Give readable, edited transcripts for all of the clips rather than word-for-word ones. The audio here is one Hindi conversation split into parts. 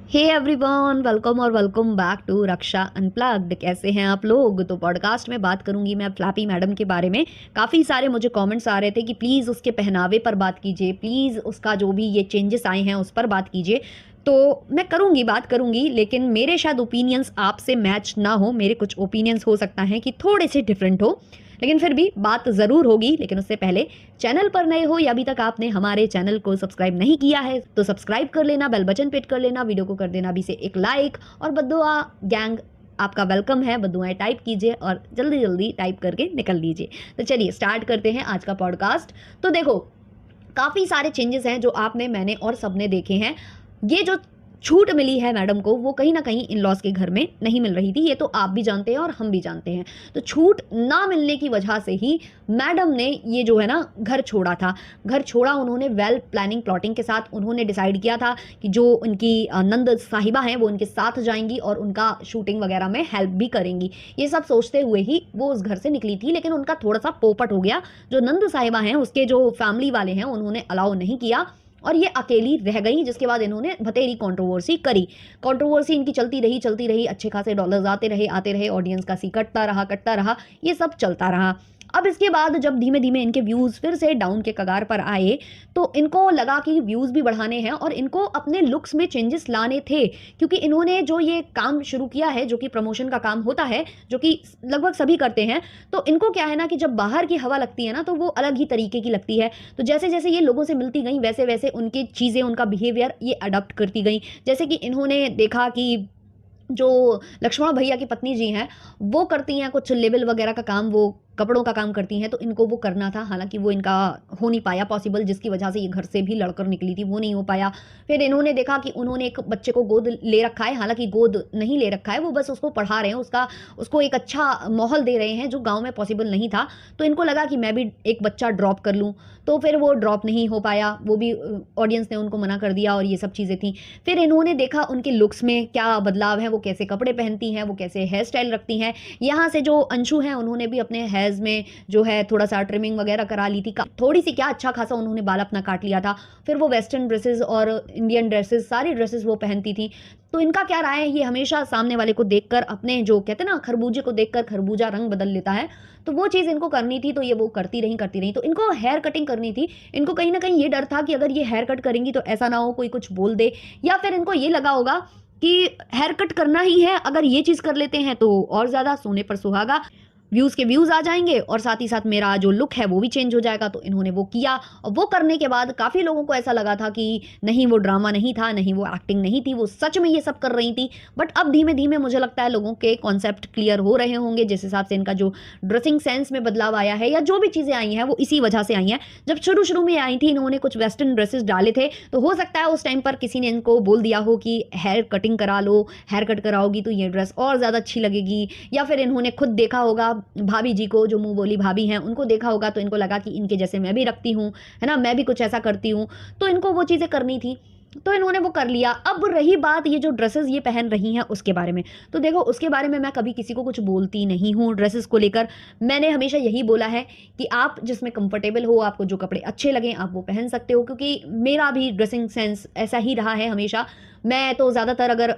हे एवरीवन, वेलकम और welcome back to Raksha unplugged. कैसे हैं आप लोग। तो पॉडकास्ट में बात करूंगी मैं फ्लैपी मैडम के बारे में। काफ़ी सारे मुझे कमेंट्स आ रहे थे कि प्लीज़ उसके पहनावे पर बात कीजिए, प्लीज़ उसका जो भी ये चेंजेस आए हैं उस पर बात कीजिए। तो मैं करूंगी, बात करूंगी, लेकिन मेरे शायद ओपिनियंस आपसे मैच ना हो। मेरे कुछ ओपिनियंस हो सकता है कि थोड़े से डिफरेंट हो, लेकिन फिर भी बात ज़रूर होगी। लेकिन उससे पहले, चैनल पर नए हो या अभी तक आपने हमारे चैनल को सब्सक्राइब नहीं किया है तो सब्सक्राइब कर लेना, बेल बटन पे हिट कर लेना, वीडियो को कर देना अभी से एक लाइक। और बद्दुआ गैंग आपका वेलकम है, बद्दुआएं टाइप कीजिए और जल्दी जल्दी टाइप करके निकल लीजिए। तो चलिए स्टार्ट करते हैं आज का पॉडकास्ट। तो देखो, काफ़ी सारे चेंजेस हैं जो आपने, मैंने और सबने देखे हैं। ये जो छूट मिली है मैडम को, वो कहीं ना कहीं इन लॉज के घर में नहीं मिल रही थी। ये तो आप भी जानते हैं और हम भी जानते हैं। तो छूट ना मिलने की वजह से ही मैडम ने ये जो है ना घर छोड़ा था। घर छोड़ा उन्होंने वेल प्लानिंग प्लॉटिंग के साथ। उन्होंने डिसाइड किया था कि जो उनकी नंद साहिबा हैं वो उनके साथ जाएंगी और उनका शूटिंग वगैरह में हेल्प भी करेंगी। ये सब सोचते हुए ही वो उस घर से निकली थी। लेकिन उनका थोड़ा सा पोपट हो गया। जो नंद साहिबा हैं उसके जो फैमिली वाले हैं उन्होंने अलाउ नहीं किया और ये अकेली रह गई। जिसके बाद इन्होंने बतेरी कंट्रोवर्सी करी। कंट्रोवर्सी इनकी चलती रही, अच्छे खासे डॉलर्स आते रहे, ऑडियंस का सी कटता रहा, ये सब चलता रहा। अब इसके बाद जब धीमे धीमे इनके व्यूज़ फिर से डाउन के कगार पर आए तो इनको लगा कि व्यूज़ भी बढ़ाने हैं और इनको अपने लुक्स में चेंजेस लाने थे। क्योंकि इन्होंने जो ये काम शुरू किया है, जो कि प्रमोशन का काम होता है, जो कि लगभग सभी करते हैं, तो इनको क्या है ना कि जब बाहर की हवा लगती है ना तो वो अलग ही तरीके की लगती है। तो जैसे जैसे ये लोगों से मिलती गई वैसे वैसे उनकी चीज़ें, उनका बिहेवियर ये अडॉप्ट करती गई। जैसे कि इन्होंने देखा कि जो लक्ष्मण भैया की पत्नी जी हैं वो करती हैं कुछ लेबल वगैरह का काम, वो कपड़ों का काम करती हैं, तो इनको वो करना था। हालांकि वो इनका हो नहीं पाया पॉसिबल, जिसकी वजह से ये घर से भी लड़कर निकली थी, वो नहीं हो पाया। फिर इन्होंने देखा कि उन्होंने एक बच्चे को गोद ले रखा है। हालांकि गोद नहीं ले रखा है, वो बस उसको पढ़ा रहे हैं, उसको एक अच्छा माहौल दे रहे हैं जो गाँव में पॉसिबल नहीं था। तो इनको लगा कि मैं भी एक बच्चा ड्रॉप कर लूँ, तो फिर वो ड्रॉप नहीं हो पाया। वो भी ऑडियंस ने उनको मना कर दिया और ये सब चीज़ें थी। फिर इन्होंने देखा उनके लुक्स में क्या बदलाव है, वो कैसे कपड़े पहनती हैं, वो कैसे हेयर स्टाइल रखती हैं। यहाँ से जो अंशु हैं उन्होंने भी अपने हेयर्स में जो है थोड़ा सा ट्रिमिंग वगैरह करा ली थी, थोड़ी सी क्या, अच्छा खासा उन्होंने बाल अपना काट लिया था। फिर वो वेस्टर्न ड्रेसेस और इंडियन ड्रेसेस, सारी ड्रेसेस वो पहनती थी। तो इनका क्या राय है, ये हमेशा सामने वाले को देखकर, अपने जो कहते हैं ना खरबूजे को देखकर खरबूजा रंग बदल लेता है, तो वो चीज़ इनको करनी थी। तो ये वो करती रही। तो इनको हेयर कटिंग करनी थी। इनको कहीं ना कहीं ये डर था कि अगर ये हेयर कट करेंगी तो ऐसा ना हो कोई कुछ बोल दे, या फिर इनको ये लगा होगा कि हेयर कट करना ही है, अगर ये चीज़ कर लेते हैं तो और ज़्यादा सोने पर सुहागा, व्यूज़ के व्यूज़ आ जाएंगे और साथ ही साथ मेरा जो लुक है वो भी चेंज हो जाएगा। तो इन्होंने वो किया और वो करने के बाद काफ़ी लोगों को ऐसा लगा था कि नहीं, वो ड्रामा नहीं था, नहीं वो एक्टिंग नहीं थी, वो सच में ये सब कर रही थी। बट अब धीमे धीमे मुझे लगता है लोगों के कॉन्सेप्ट क्लियर हो रहे होंगे। जिस हिसाब से इनका जो ड्रेसिंग सेंस में बदलाव आया है या जो भी चीज़ें आई हैं वो इसी वजह से आई हैं। जब शुरू में आई थी इन्होंने कुछ वेस्टर्न ड्रेसेस डाले थे, तो हो सकता है उस टाइम पर किसी ने इनको बोल दिया हो कि हेयर कटिंग करा लो, हेयर कट कराओगी तो ये ड्रेस और ज़्यादा अच्छी लगेगी। या फिर इन्होंने खुद देखा होगा भाभी जी को, जो मुंह बोली भाभी हैं उनको देखा होगा, तो इनको लगा कि इनके जैसे मैं भी रखती हूँ, है ना, मैं भी कुछ ऐसा करती हूँ, तो इनको वो चीज़ें करनी थी, तो इन्होंने वो कर लिया। अब रही बात ये जो ड्रेसेस ये पहन रही हैं उसके बारे में, तो देखो उसके बारे में मैं कभी किसी को कुछ बोलती नहीं हूँ। ड्रेसेस को लेकर मैंने हमेशा यही बोला है कि आप जिसमें कंफर्टेबल हो, आपको जो कपड़े अच्छे लगें आप वो पहन सकते हो। क्योंकि मेरा भी ड्रेसिंग सेंस ऐसा ही रहा है हमेशा। मैं तो ज़्यादातर अगर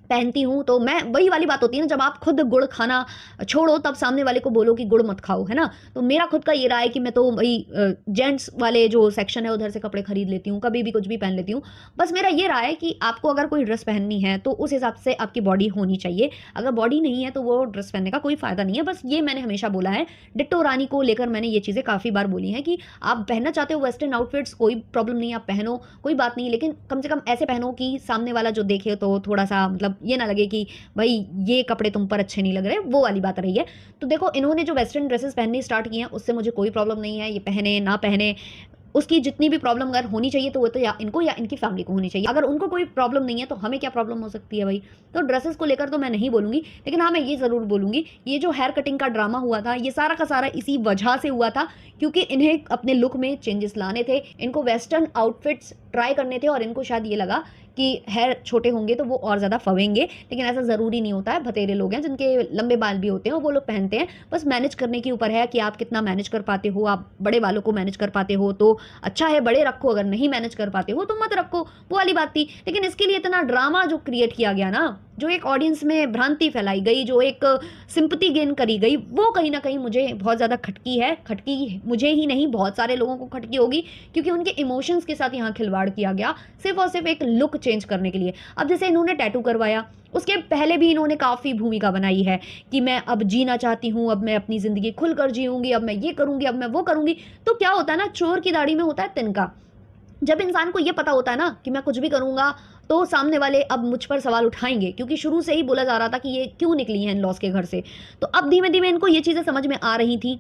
पहनती हूँ तो मैं, वही वाली बात होती है ना, जब आप खुद गुड़ खाना छोड़ो तब सामने वाले को बोलो कि गुड़ मत खाओ, है ना। तो मेरा खुद का ये रहा है कि मैं तो वही जेंट्स वाले जो सेक्शन है उधर से कपड़े खरीद लेती हूँ, कभी भी कुछ भी पहन लेती हूँ। बस मेरा ये रहा है कि आपको अगर कोई ड्रेस पहननी है तो उस हिसाब से आपकी बॉडी होनी चाहिए। अगर बॉडी नहीं है तो वो ड्रेस पहनने का कोई फ़ायदा नहीं है। बस ये मैंने हमेशा बोला है। डिट्टो रानी को लेकर मैंने ये चीज़ें काफ़ी बार बोली हैं कि आप पहनना चाहते हो वेस्टर्न आउटफिट्स, कोई प्रॉब्लम नहीं, आप पहनो, कोई बात नहीं, लेकिन कम से कम ऐसे पहनो कि सामने वाला जो देखे तो थोड़ा सा मतलब ये ना लगे कि भाई ये कपड़े तुम पर अच्छे नहीं लग रहे, वो वाली बात रही है। तो देखो इन्होंने जो वेस्टर्न ड्रेसेस पहननी स्टार्ट की हैं उससे मुझे कोई प्रॉब्लम नहीं है, ये पहने ना पहने उसकी जितनी भी प्रॉब्लम अगर होनी चाहिए तो वो तो या इनको या इनकी फैमिली को होनी चाहिए। अगर उनको कोई प्रॉब्लम नहीं है तो हमें क्या प्रॉब्लम हो सकती है भाई। तो ड्रेसेस को लेकर तो मैं नहीं बोलूँगी, लेकिन हाँ मैं ये ज़रूर बोलूँगी, ये जो हेयर कटिंग का ड्रामा हुआ था ये सारा का सारा इसी वजह से हुआ था, क्योंकि इन्हें अपने लुक में चेंजेस लाने थे। इनको वेस्टर्न आउटफिट्स ट्राई करने थे और इनको शायद ये लगा कि हेयर छोटे होंगे तो वो और ज़्यादा फवेंगे, लेकिन ऐसा ज़रूरी नहीं होता है। भतेरे लोग हैं जिनके लंबे बाल भी होते हैं और वो लोग पहनते हैं। बस मैनेज करने के ऊपर है कि आप कितना मैनेज कर पाते हो। आप बड़े बालों को मैनेज कर पाते हो तो अच्छा है, बड़े रखो, अगर नहीं मैनेज कर पाते हो तो मत रखो, वो वाली बात थी। लेकिन इसके लिए इतना ड्रामा जो क्रिएट किया गया ना, जो एक ऑडियंस में भ्रांति फैलाई गई, जो एक सिंपैथी गेन करी गई, वो कहीं ना कहीं मुझे बहुत ज़्यादा खटकी है। खटकी मुझे ही नहीं, बहुत सारे लोगों को खटकी होगी, क्योंकि उनके इमोशंस के साथ यहाँ खिलवाड़ किया गया सिर्फ और सिर्फ एक लुक चेंज करने के लिए। अब जैसे इन्होंने टैटू करवाया, उसके पहले भी इन्होंने काफ़ी भूमिका बनाई है कि मैं अब जीना चाहती हूँ, अब मैं अपनी ज़िंदगी खुलकर जीऊँगी, अब मैं ये करूँगी, अब मैं वो करूँगी। तो क्या होता है ना, चोर की दाढ़ी में होता है तिनका। जब इंसान को ये पता होता है ना कि मैं कुछ भी करूँगा तो सामने वाले अब मुझ पर सवाल उठाएंगे, क्योंकि शुरू से ही बोला जा रहा था कि ये क्यों निकली हैं इन लॉस के घर से। तो अब धीमे धीमे इनको ये चीज़ें समझ में आ रही थी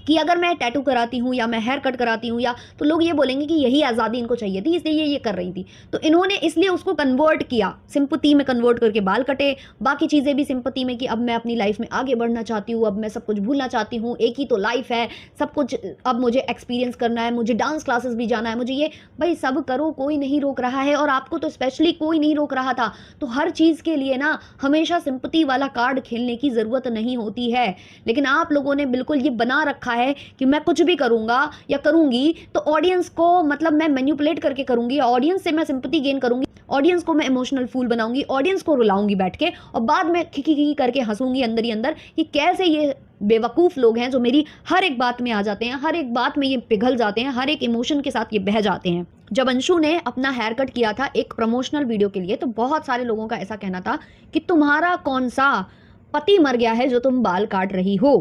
कि अगर मैं टैटू कराती हूँ या मैं हेयर कट कराती हूँ, या तो लोग ये बोलेंगे कि यही आज़ादी इनको चाहिए थी, इसलिए ये कर रही थी। तो इन्होंने इसलिए उसको कन्वर्ट किया, सिंपैथी में कन्वर्ट करके बाल कटे, बाकी चीज़ें भी सिंपैथी में कि अब मैं अपनी लाइफ में आगे बढ़ना चाहती हूँ, अब मैं सब कुछ भूलना चाहती हूँ, एक ही तो लाइफ है, सब कुछ अब मुझे एक्सपीरियंस करना है, मुझे डांस क्लासेस भी जाना है, मुझे ये। भाई सब करो, कोई नहीं रोक रहा है, और आपको तो स्पेशली कोई नहीं रोक रहा था। तो हर चीज़ के लिए ना हमेशा सिंपैथी वाला कार्ड खेलने की ज़रूरत नहीं होती है। लेकिन आप लोगों ने बिल्कुल ये बना रखा है कि मैं कुछ भी करूंगा या करूंगी तो ऑडियंस को, मतलब मैं मैनिपुलेट करके करूंगी, ऑडियंस से मैं सिंपैथी गेन करूंगी, ऑडियंस को मैं इमोशनल फूल बनाऊंगी, ऑडियंस को रुलाऊंगी बैठ के, और बाद में खिखी करके हंसूंगी अंदर ही अंदर कि कैसे ये बेवकूफ़ लोग हैं जो मेरी हर एक बात में आ जाते हैं, हर एक बात में ये पिघल जाते हैं, हर एक इमोशन के साथ ये बह जाते हैं। जब अंशु ने अपना हेयर कट किया था एक प्रमोशनल वीडियो के लिए, तो बहुत सारे लोगों का ऐसा कहना था कि तुम्हारा कौन सा पति मर गया है जो तुम बाल काट रही हो।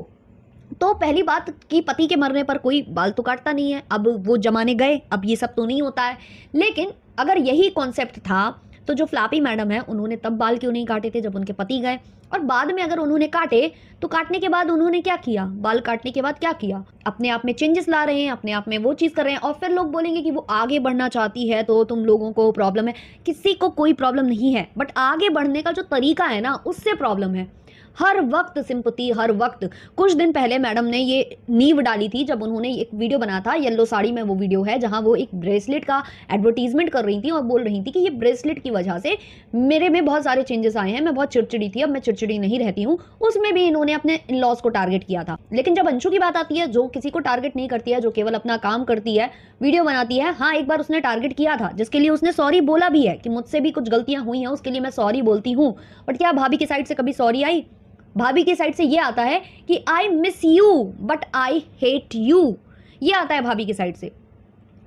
तो पहली बात कि पति के मरने पर कोई बाल तो काटता नहीं है, अब वो जमाने गए, अब ये सब तो नहीं होता है। लेकिन अगर यही कॉन्सेप्ट था तो जो फ्लैपी मैडम है उन्होंने तब बाल क्यों नहीं काटे थे जब उनके पति गए, और बाद में अगर उन्होंने काटे तो काटने के बाद उन्होंने क्या किया, बाल काटने के बाद क्या किया, अपने आप में चेंजेस ला रहे हैं, अपने आप में वो चीज़ कर रहे हैं। और फिर लोग बोलेंगे कि वो आगे बढ़ना चाहती है तो तुम लोगों को प्रॉब्लम है। किसी को कोई प्रॉब्लम नहीं है, बट आगे बढ़ने का जो तरीका है ना उससे प्रॉब्लम है। हर वक्त सिंपैथी, हर वक्त। कुछ दिन पहले मैडम ने ये नींव डाली थी जब उन्होंने एक वीडियो बना था, येलो साड़ी में वो वीडियो है, जहां वो एक ब्रेसलेट का एडवर्टीजमेंट कर रही थी और बोल रही थी कि ये ब्रेसलेट की वजह से मेरे में बहुत सारे चेंजेस आए हैं, मैं बहुत चिड़चिड़ी थी, अब मैं चिड़चिड़ी नहीं रहती हूँ। उसमें भी इन्होंने अपने इन लॉस को टारगेट किया था। लेकिन जब अंशु की बात आती है, जो किसी को टारगेट नहीं करती है, जो केवल अपना काम करती है, वीडियो बनाती है, हाँ एक बार उसने टारगेट किया था जिसके लिए उसने सॉरी बोला भी है कि मुझसे भी कुछ गलतियां हुई हैं, उसके लिए मैं सॉरी बोलती हूँ। बट क्या भाभी की साइड से कभी सॉरी आई? भाभी की साइड से ये आता है कि I miss you but I hate you, ये आता है भाभी की साइड से।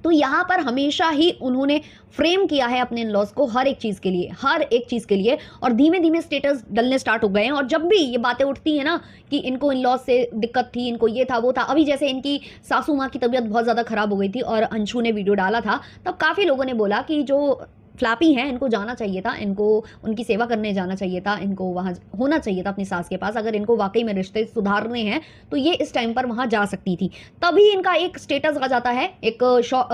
तो यहाँ पर हमेशा ही उन्होंने फ्रेम किया है अपने इन-लॉज को हर एक चीज़ के लिए, हर एक चीज़ के लिए, और धीमे धीमे स्टेटस डलने स्टार्ट हो गए हैं। और जब भी ये बातें उठती हैं ना कि इनको इन-लॉज से दिक्कत थी, इनको ये था वो था, अभी जैसे इनकी सासू माँ की तबीयत बहुत ज़्यादा ख़राब हो गई थी और अंशु ने वीडियो डाला था, तब काफ़ी लोगों ने बोला कि जो फ्लैपी हैं इनको जाना चाहिए था, इनको उनकी सेवा करने जाना चाहिए था, इनको वहाँ होना चाहिए था अपनी सास के पास। अगर इनको वाकई में रिश्ते सुधारने हैं तो ये इस टाइम पर वहाँ जा सकती थी। तभी इनका एक स्टेटस आ जाता है, एक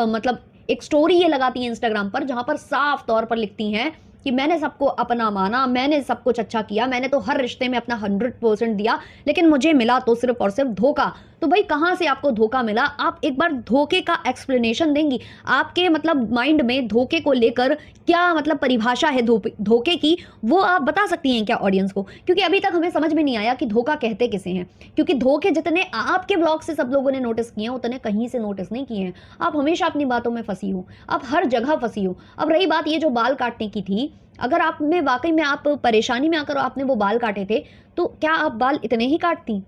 मतलब एक स्टोरी ये लगाती हैं इंस्टाग्राम पर, जहाँ पर साफ तौर पर लिखती हैं कि मैंने सबको अपना माना, मैंने सब कुछ अच्छा किया, मैंने तो हर रिश्ते में अपना 100% दिया, लेकिन मुझे मिला तो सिर्फ और सिर्फ धोखा। तो भाई कहाँ से आपको धोखा मिला? आप एक बार धोखे का एक्सप्लेनेशन देंगी? आपके मतलब माइंड में धोखे को लेकर क्या मतलब परिभाषा है धोखे की, वो आप बता सकती हैं क्या ऑडियंस को? क्योंकि अभी तक हमें समझ में नहीं आया कि धोखा कहते किसे हैं। क्योंकि धोखे जितने आपके ब्लॉग से सब लोगों ने नोटिस किए हैं, उतने कहीं से नोटिस नहीं किए हैं। आप हमेशा अपनी बातों में फंसी हो, आप हर जगह फंसी हो। अब रही बात ये जो बाल काटने की थी, अगर आप में वाकई में आप परेशानी में आकर आपने वो बाल काटे थे, तो क्या आप बाल इतने ही काटती?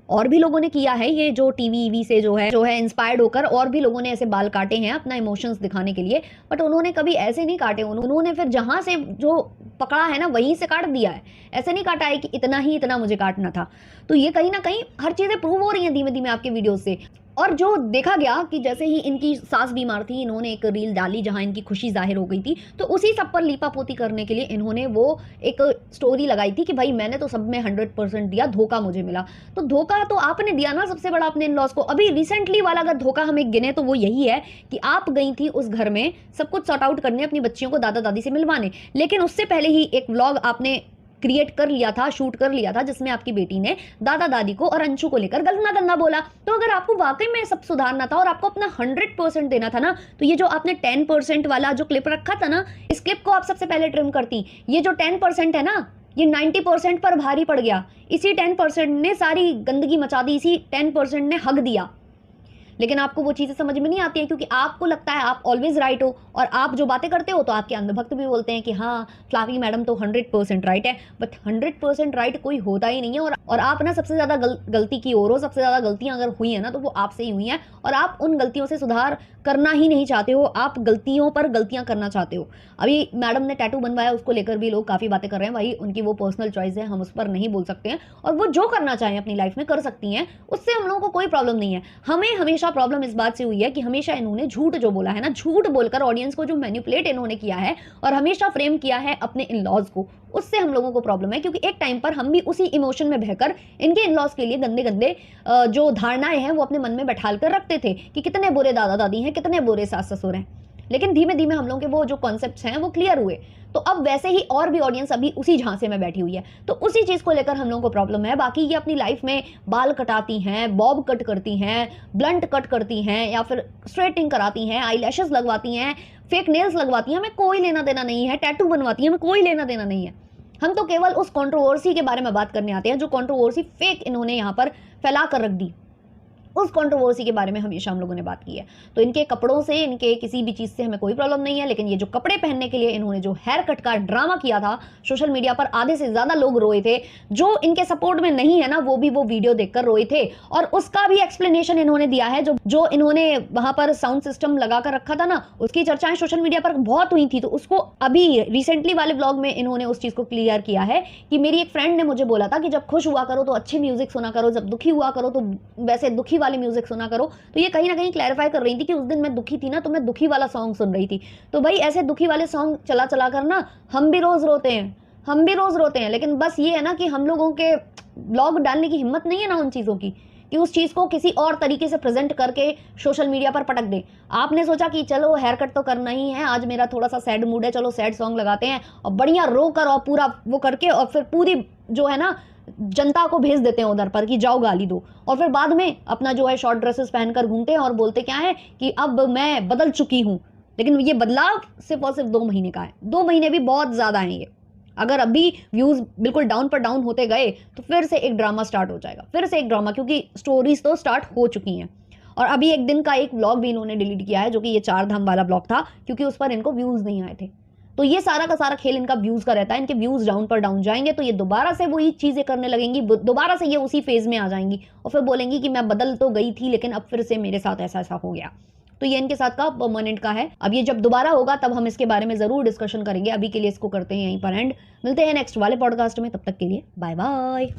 और भी लोगों ने किया है ये, जो टीवी से जो है इंस्पायर्ड होकर और भी लोगों ने ऐसे बाल काटे हैं अपना इमोशंस दिखाने के लिए, बट उन्होंने कभी ऐसे नहीं काटे। उन्होंने फिर जहां से जो पकड़ा है ना वहीं से काट दिया है, ऐसे नहीं काटा है कि इतना ही इतना मुझे काटना था। तो ये कहीं ना कहीं हर चीजें प्रूव हो रही हैं धीमे धीमे आपके वीडियो से। और जो देखा गया कि जैसे ही इनकी सास बीमार थी, इन्होंने एक रील डाली जहां इनकी खुशी जाहिर हो गई थी, तो उसी सब पर लीपापोती करने के लिए इन्होंने वो एक स्टोरी लगाई थी कि भाई मैंने तो सब में 100% दिया, धोखा मुझे मिला। तो धोखा तो आपने दिया ना सबसे बड़ा अपने इन-लॉज को। अभी रिसेंटली वाला अगर धोखा हमें गिने तो वो यही है कि आप गई थी उस घर में सब कुछ सॉर्ट आउट करने, अपनी बच्चियों को दादा दादी से मिलवाने, लेकिन उससे पहले ही एक व्लॉग आपने क्रिएट कर लिया था, शूट कर लिया था, जिसमें आपकी बेटी ने दादा दादी को और अंशु को लेकर गंदा गंदा बोला। तो अगर आपको वाकई में सब सुधारना था और आपको अपना 100% देना था ना, तो ये जो आपने 10% वाला जो क्लिप रखा था ना, इस क्लिप को आप सबसे पहले ट्रिम करती। ये जो 10% है ना, ये 90% पर भारी पड़ गया। इसी 10% ने सारी गंदगी मचा दी, इसी 10% ने हक दिया। लेकिन आपको वो चीज़ें समझ में नहीं आती हैं, क्योंकि आपको लगता है आप ऑलवेज राइट हो, और आप जो बातें करते हो तो आपके अंधभक्त भी बोलते हैं कि हाँ फ्लाफी मैडम तो 100% राइट है। बट 100% राइट कोई होता ही नहीं है। और आप ना सबसे ज़्यादा गलती की ओर हो। सबसे ज़्यादा गलतियाँ अगर हुई है ना, तो वो आपसे ही हुई हैं, और आप उन गलतियों से सुधार करना ही नहीं चाहते हो। आप गलतियों पर गलतियाँ करना चाहते हो। अभी मैडम ने टैटू बनवाया, उसको लेकर भी लोग काफ़ी बातें कर रहे हैं। भाई उनकी वो पर्सनल चॉइस है, हम उस पर नहीं बोल सकते हैं, और वो जो करना चाहें अपनी लाइफ में कर सकती हैं, उससे हम लोगों को कोई प्रॉब्लम नहीं है। हमें हमेशा प्रॉब्लम इस बात से हुई है कि हमेशा इन्होंने झूठ जो बोला है ना, झूठ बोलकर ऑडियंस को जो मैनिपुलेट इन्होंने किया है और हमेशा फ्रेम किया है अपने इन लॉज को, उससे हम लोगों को प्रॉब्लम है। क्योंकि एक टाइम पर हम भी उसी इमोशन में बहकर इनके इन लॉज के लिए गंदे गंदे जो धारणाएं हैं वो अपने मन में बैठाल कर रखते थे कि कितने बुरे दादा दादी हैं, कितने बुरे सास ससुर हैं। लेकिन धीमे धीमे हम लोगों के वो जो कॉन्सेप्ट्स हैं वो क्लियर हुए। तो अब वैसे ही और भी ऑडियंस अभी उसी झांसे में बैठी हुई है, तो उसी चीज़ को लेकर हम लोगों को प्रॉब्लम है। बाकी ये अपनी लाइफ में बाल कटाती हैं, बॉब कट करती हैं, ब्लंट कट करती हैं, या फिर स्ट्रेटिंग कराती हैं, आई लैशेस लगवाती हैं, फेक नेल्स लगवाती हैं, हमें कोई लेना देना नहीं है। टैटू बनवाती हैं, हमें कोई लेना देना नहीं है। हम तो केवल उस कंट्रोवर्सी के बारे में बात करने आते हैं जो कंट्रोवर्सी फेक इन्होंने यहाँ पर फैला कर रख दी। उस कंट्रोवर्सी के बारे में हमेशा हम लोगों ने बात की है। तो इनके कपड़ों से, इनके किसी भी चीज़ से हमें कोई प्रॉब्लम नहीं है। लेकिन ये जो कपड़े पहनने के लिए इन्होंने जो हेयर कट का ड्रामा किया था सोशल मीडिया पर, आधे से ज़्यादा लोग रोए थे। जो इनके सपोर्ट में नहीं है ना, वो भी वो वीडियो देखकर रोए थे, और उसका भी एक्सप्लेनेशन इन्होंने दिया है। जो इन्होंने वहां पर साउंड सिस्टम लगा कर रखा था ना, उसकी चर्चाएं सोशल मीडिया पर बहुत हुई थी। तो उसको अभी रिसेंटली वाले ब्लॉग में इन्होंने उस चीज़ को क्लियर किया है कि मेरी एक फ्रेंड ने मुझे बोला था कि जब खुश हुआ करो तो अच्छी म्यूजिक सुना करो, जब दुखी हुआ करो तो वैसे दुखी वाली म्यूजिक सुना करो। तो ये कहीं ना कहीं क्लैरिफाई कर रही थी कि उस दिन मैं दुखी थी ना, तो मैं दुखी वाला सॉन्ग सुन रही थी। तो भाई ऐसे दुखी वाले सॉन्ग चला चला कर ना हम भी रोज रोते हैं, हम भी रोज रोते हैं। लेकिन बस ये है ना कि हम लोगों के ब्लॉग डालने की हिम्मत नहीं है ना उन चीज़ों की, कि उस चीज़ को किसी और तरीके से प्रेजेंट करके सोशल मीडिया पर पटक दें। आपने सोचा कि चलो हेयर कट तो करना ही है, आज मेरा थोड़ा सा सैड मूड है, चलो सैड सॉन्ग लगाते हैं, और बढ़िया रो कर और पूरा वो करके, और फिर पूरी जो है ना जनता को भेज देते हैं उधर पर कि जाओ गाली दो। और फिर बाद में अपना जो है शॉर्ट ड्रेसेस पहनकर घूमते हैं और बोलते क्या है कि अब मैं बदल चुकी हूँ। लेकिन ये बदलाव सिर्फ और सिर्फ 2 महीने का है। 2 महीने भी बहुत ज़्यादा हैं ये। अगर अभी व्यूज़ बिल्कुल डाउन पर डाउन होते गए तो फिर से एक ड्रामा स्टार्ट हो जाएगा, फिर से एक ड्रामा, क्योंकि स्टोरीज तो स्टार्ट हो चुकी हैं। और अभी एक दिन का एक व्लॉग भी इन्होंने डिलीट किया है, जो कि ये 4 धाम वाला व्लॉग था, क्योंकि उस पर इनको व्यूज़ नहीं आए थे। तो ये सारा का सारा खेल इनका व्यूज़ का रहता है। इनके व्यूज़ डाउन पर डाउन जाएंगे तो ये दोबारा से वही चीज़ें करने लगेंगी, दोबारा से ये उसी फेज़ में आ जाएंगी, और फिर बोलेंगी कि मैं बदल तो गई थी लेकिन अब फिर से मेरे साथ ऐसा ऐसा हो गया। तो ये इनके साथ का परमानेंट का है। अब ये जब दोबारा होगा तब हम इसके बारे में ज़रूर डिस्कशन करेंगे। अभी के लिए इसको करते हैं यहीं पर एंड। मिलते हैं नेक्स्ट वाले पॉडकास्ट में, तब तक के लिए बाय बाय।